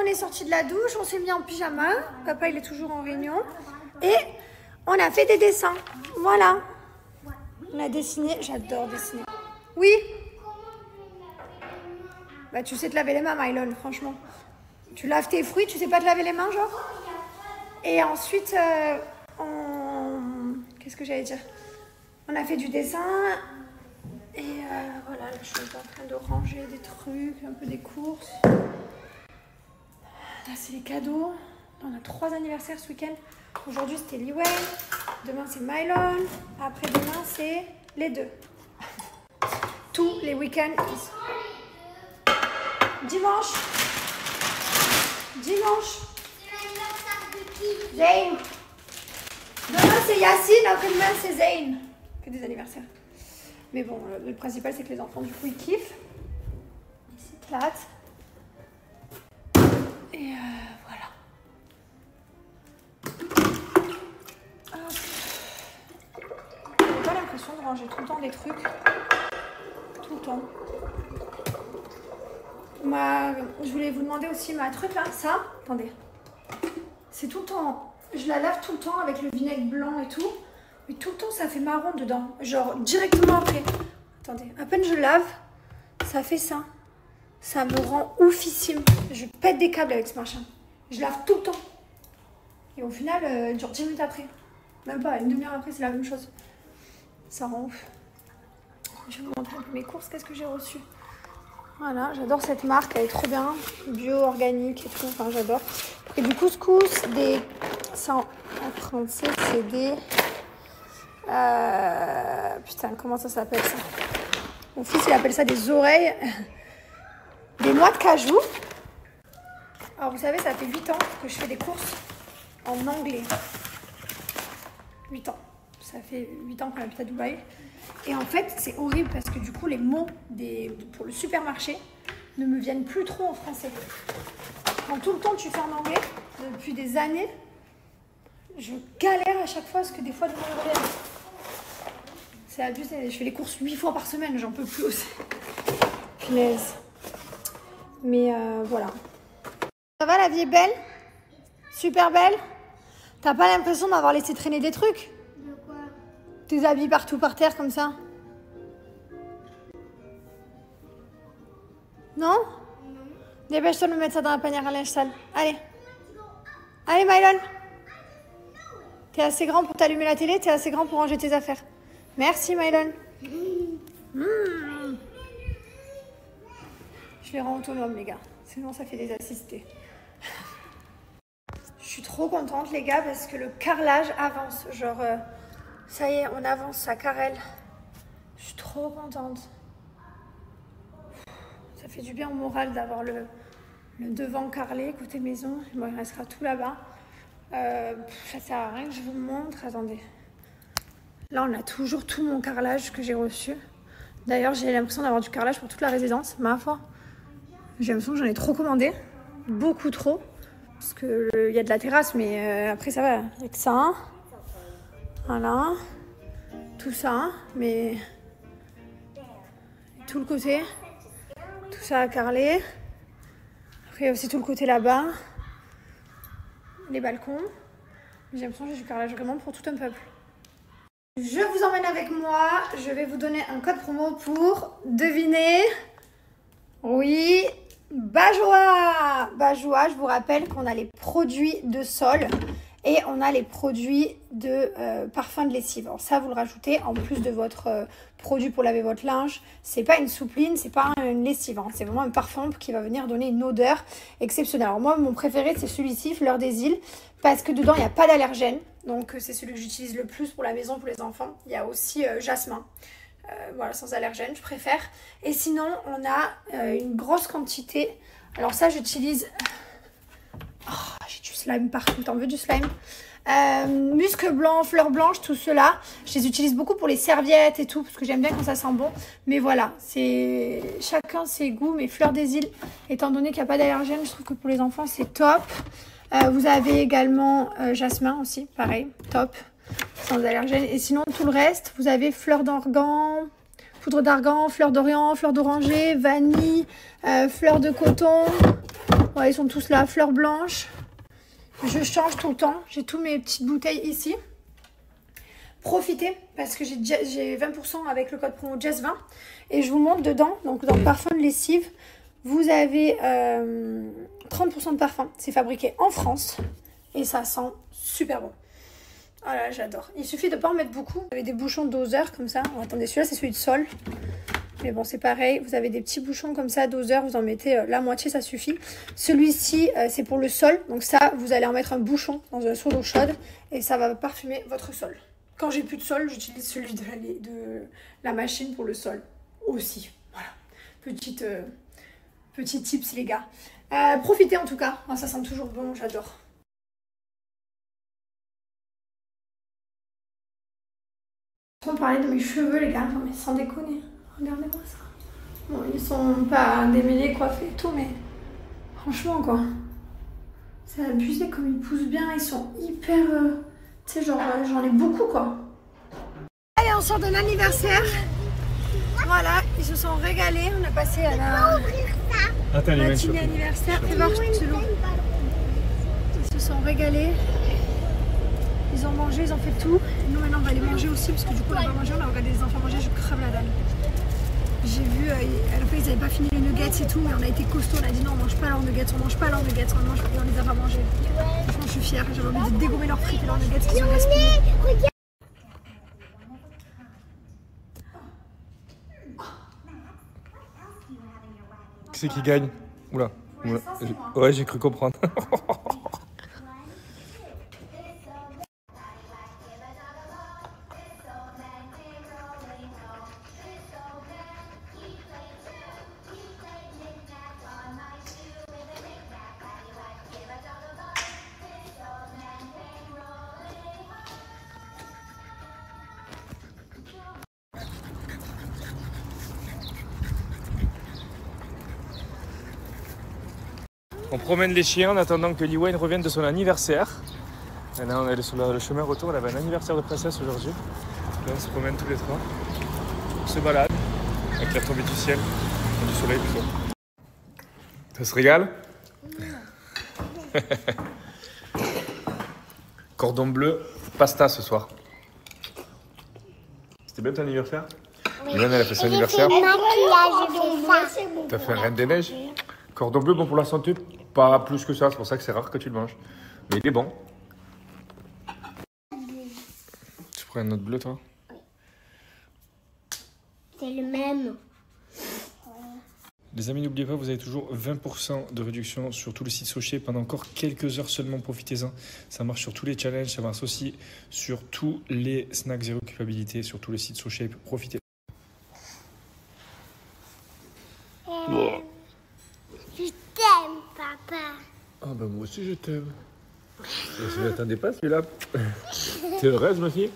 est sorti de la douche, on s'est mis en pyjama. Papa, il est toujours en réunion. Et on a fait des dessins. Voilà. On a dessiné. J'adore dessiner. Oui. Bah, tu sais te laver les mains, Mylon, franchement. Tu laves tes fruits, tu sais pas te laver les mains, genre? Et ensuite, qu'est-ce que j'allais dire? On a fait du dessin. Et voilà, je suis en train de ranger des trucs, un peu des courses. Là, c'est les cadeaux. On a 3 anniversaires ce week-end. Aujourd'hui, c'était Liwen. Demain, c'est Mylon. Après, demain, c'est les 2. Tous les week-ends. Dimanche. Dimanche. Zayn. Demain, c'est Yacine. Après-demain, c'est Zayn. Que des anniversaires. Mais bon, le principal, c'est que les enfants, du coup, ils kiffent. Ils s'éclatent. Et voilà. J'ai pas l'impression de ranger tout le temps des trucs. Tout le temps. Je voulais vous demander aussi ma truc là, ça. Attendez. C'est tout le temps. Je la lave tout le temps avec le vinaigre blanc et tout. Mais tout le temps, ça fait marron dedans. Genre, directement après. Attendez, à peine je lave, ça fait ça. Ça me rend oufissime. Je pète des câbles avec ce machin. Je lave tout le temps. Et au final, genre 10 minutes après. Même pas, une demi-heure après, c'est la même chose. Ça rend ouf. Je vais vous montrer un peu mes courses. Qu'est-ce que j'ai reçu? Voilà, j'adore cette marque. Elle est trop bien. Bio, organique et tout. Enfin, j'adore. Et du couscous, des... Ça, en français, c'est des... Putain, comment ça s'appelle ça? Mon fils, il appelle ça des oreilles. Des noix de cajou. Alors, vous savez, ça fait 8 ans que je fais des courses en anglais. 8 ans. Ça fait 8 ans qu'on habite à Dubaï. Et en fait, c'est horrible parce que du coup, les mots pour le supermarché ne me viennent plus trop en français. Quand tout le temps tu fais en anglais, depuis des années, je galère à chaque fois parce que des fois, de me reviennent. C'est abusé. Je fais les courses 8 fois par semaine, j'en peux plus aussi. Punaise. Mais voilà. Ça va, la vie est belle? Super belle? T'as pas l'impression d'avoir laissé traîner des trucs? De quoi? Tes habits partout par terre comme ça? Non? Non. Dépêche-toi de me mettre ça dans la panière à linge sale. Allez. Allez, Mylon. T'es assez grand pour t'allumer la télé, t'es assez grand pour ranger tes affaires. Merci, Mylon. Je les rends autonomes, les gars. Sinon, ça fait des assistés. Je suis trop contente, les gars, parce que le carrelage avance. Genre, ça y est, on avance, ça carrelle. Je suis trop contente. Ça fait du bien au moral d'avoir le devant carrelé, côté maison. Bon, il restera tout là-bas. Ça sert à rien que je vous montre. Attendez. Là, on a toujours tout mon carrelage que j'ai reçu. D'ailleurs, j'ai l'impression d'avoir du carrelage pour toute la résidence, ma foi. J'ai l'impression que j'en ai trop commandé. Beaucoup trop. Parce qu'il y a de la terrasse, mais après, ça va. Il n'y a que ça. Voilà. Tout ça. Mais tout le côté. Tout ça à carreler. Après, il y a aussi tout le côté là-bas. Les balcons. J'ai l'impression que j'ai du carrelage vraiment pour tout un peuple. Je vous emmène avec moi. Je vais vous donner un code promo pour deviner. Oui, Bajoa. Bajoa, je vous rappelle qu'on a les produits de sol et on a les produits de parfum de lessive. Alors ça, vous le rajoutez en plus de votre produit pour laver votre linge. C'est pas une soupline, c'est pas une lessive. Hein. C'est vraiment un parfum qui va venir donner une odeur exceptionnelle. Alors moi, mon préféré, c'est celui-ci, Fleur des Îles, parce que dedans, il n'y a pas d'allergène. Donc c'est celui que j'utilise le plus pour la maison, pour les enfants. Il y a aussi jasmin. Voilà, sans allergène, je préfère. Et sinon, on a une grosse quantité. Alors ça, j'utilise... Oh, j'ai du slime partout. T'en veux du slime? Musc blanc, fleurs blanches, tout cela. Je les utilise beaucoup pour les serviettes et tout, parce que j'aime bien quand ça sent bon. Mais voilà, c'est chacun ses goûts. Mais Fleur des Îles, étant donné qu'il n'y a pas d'allergène, je trouve que pour les enfants, c'est top. Vous avez également jasmin aussi, pareil, top. Sans allergène. Et sinon, tout le reste, vous avez fleur d'argan, poudre d'argan, fleur d'orient, fleur d'oranger, vanille, fleur de coton. Ouais, ils sont tous là, fleurs blanches. Je change tout le temps. J'ai tous mes petites bouteilles ici. Profitez parce que j'ai 20% avec le code promo Jess20. Et je vous montre dedans, donc dans le parfum de lessive, vous avez 30% de parfum. C'est fabriqué en France et ça sent super bon. Voilà, j'adore. Il suffit de ne pas en mettre beaucoup. Vous avez des bouchons doseur comme ça. Oh, attendez, celui-là c'est celui de Sol. Mais bon, c'est pareil. Vous avez des petits bouchons comme ça, doseur. Vous en mettez la moitié, ça suffit. Celui-ci, c'est pour le sol. Donc ça, vous allez en mettre un bouchon dans un seau d'eau chaude et ça va parfumer votre sol. Quand j'ai plus de sol, j'utilise celui de la machine pour le sol aussi. Voilà. Petit tips, les gars. Profitez en tout cas. Oh, ça sent toujours bon, j'adore. On parlait de mes cheveux, les gars. Non, mais sans déconner. Regardez-moi ça. Bon, ils sont pas démêlés, coiffés et tout, mais franchement, quoi. C'est abusé comme ils poussent bien. Ils sont hyper... tu sais, genre, j'en ai beaucoup, quoi. Allez, on sort de l'anniversaire. Voilà, ils se sont régalés. On a passé à la matinée anniversaire. Fais voir, c'est long. Ils se sont régalés. Ils ont mangé, ils ont fait tout. Et nous, maintenant, on va aller manger aussi, parce que du coup, on a pas mangé. On a regardé les enfants manger, je crève la dalle. J'ai vu, à la fois, ils n'avaient pas fini les nuggets et tout, mais on a été costaud. On a dit non, on mange pas leurs nuggets, on mange pas leurs nuggets, on les a pas mangés. Franchement, je suis fière. J'avais envie de dégommer leurs frites et leurs nuggets qui sont gaspillés. Qui c'est qui gagne? Oula. Ouais, j'ai cru comprendre. On promène les chiens en attendant que Liwayne revienne de son anniversaire. Et là, on est sur le chemin retour. Elle avait un anniversaire de princesse aujourd'hui. Là, on se promène tous les trois. On se balade avec la tombée du ciel, du soleil plutôt. Ça se régale? Cordon bleu, pasta ce soir. C'était bien ton anniversaire? Oui. Liwayne, elle a fait son anniversaire. T'as fait un reine des neiges? Cordon bleu, bon pour la santé, pas plus que ça, c'est pour ça que c'est rare que tu le manges. Mais il est bon. Tu prends un autre bleu, toi? Oui. C'est le même. Les amis, n'oubliez pas, vous avez toujours 20% de réduction sur tout le site Sochey pendant encore quelques heures seulement, profitez-en. Ça marche sur tous les challenges, ça marche aussi sur tous les snacks zéro culpabilité, sur tout le site Sochey, profitez. Je t'aime, papa. Ah ben moi aussi je t'aime. Je ne m'attendais pas celui-là. T'es heureuse ma fille?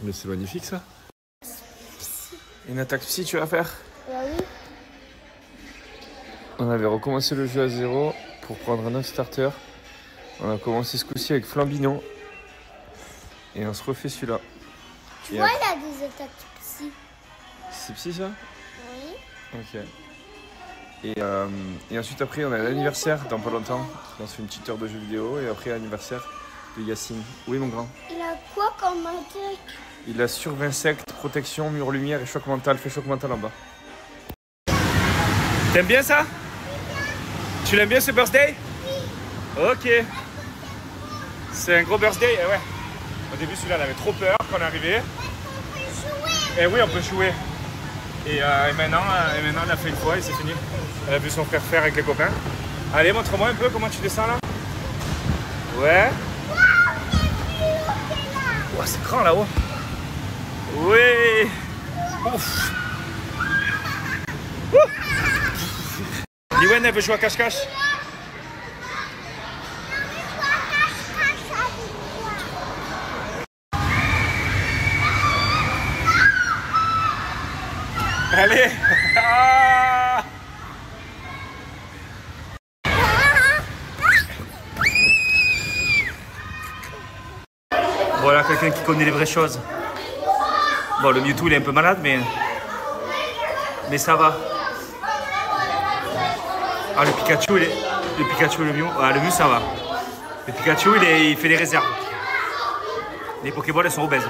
Mais c'est magnifique ça. Une attaque psy tu vas faire? Oui. On avait recommencé le jeu à 0 pour prendre un autre starter. On a commencé ce coup-ci avec Flambino. Et on se refait celui-là. Tu vois, il a des attaques psy. C'est psy ça? Oui. Ok. Et ensuite après on a l'anniversaire dans pas longtemps. On se fait une petite heure de jeux vidéo et après l'anniversaire de Yacine. Oui mon grand. Il a quoi comme attaque? Il a survie insecte, protection, mur lumière et choc mental. Fais choc mental en bas. T'aimes bien ça? Tu l'aimes bien ce birthday? Oui. Ok. C'est un gros birthday, ouais. Au début celui-là elle avait trop peur quand on est arrivé. On peut jouer. Et oui on peut jouer. Et maintenant elle a fait une fois et c'est fini. Elle a vu son frère faire avec les copains. Allez, montre-moi un peu comment tu descends là. Ouais. Wow, c'est grand là-haut. Oui. Ouf. Liwayne, elle veut jouer à cache-cache. Allez. Ah. Voilà quelqu'un qui connaît les vraies choses. Bon, le Mewtwo il est un peu malade, mais ça va. Ah, le Pikachu il est... Le Pikachu et le Mew. Ah, le Mew ça va. Le Pikachu il fait des réserves. Les Pokéballs elles sont obèses.